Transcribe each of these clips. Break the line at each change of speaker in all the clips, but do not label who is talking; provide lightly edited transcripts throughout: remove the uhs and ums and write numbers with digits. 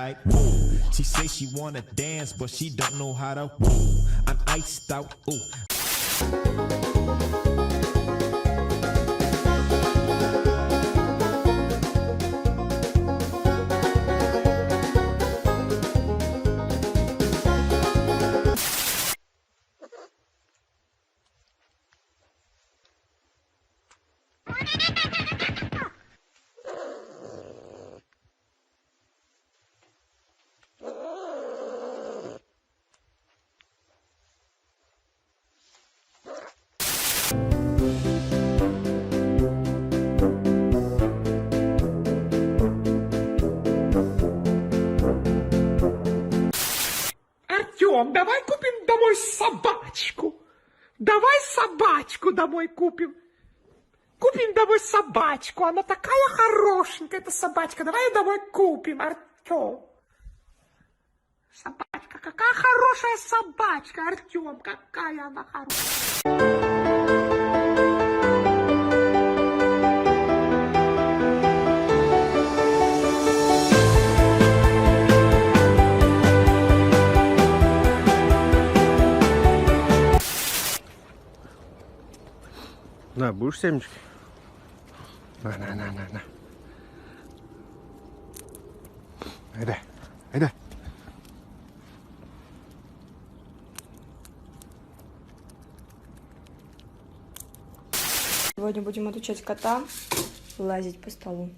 like, woo. She say she wanna dance, but she don't know how to woo. I'm iced out, ooh.
Артем, давай купим домой собачку. Давай собачку домой купим. Купим домой собачку. Она такая хорошенькая, эта собачка. Давай ее домой купим, Артем. Собачка, какая хорошая собачка, Артем. Какая она хорошая.
На, будешь семечки? На. Айда.
Сегодня будем отучать кота лазить по столу.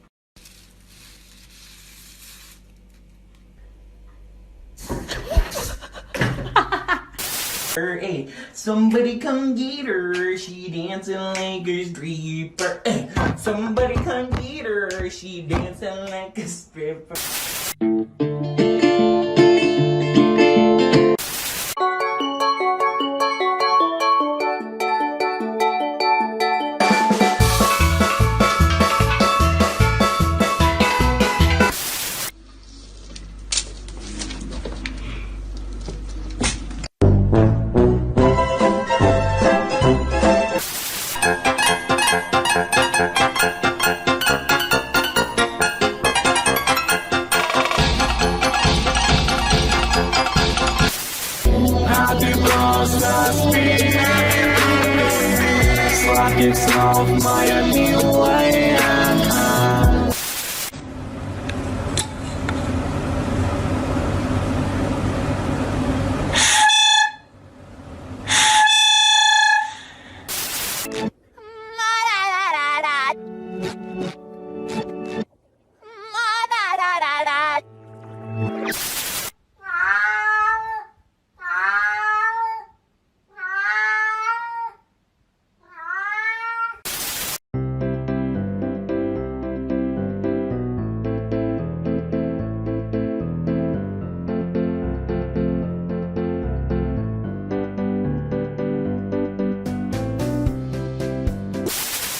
Hey, somebody come get her, she dancing like a stripper. Hey, somebody come get her, she dancing like a stripper. Сладких снов, моя милая.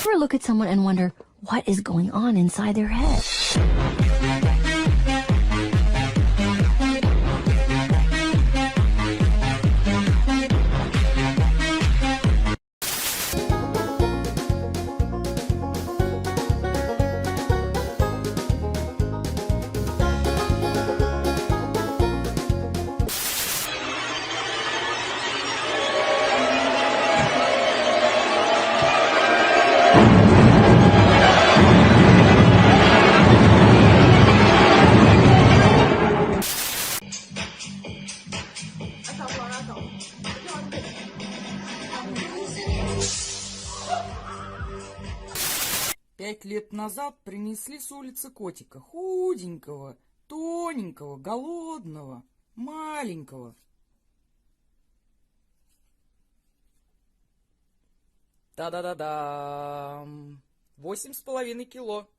Ever look at someone and wonder what is going on inside their head?
Пять лет назад принесли с улицы котика, худенького, тоненького, голодного, маленького. Та-да-да-да! 8,5 кило.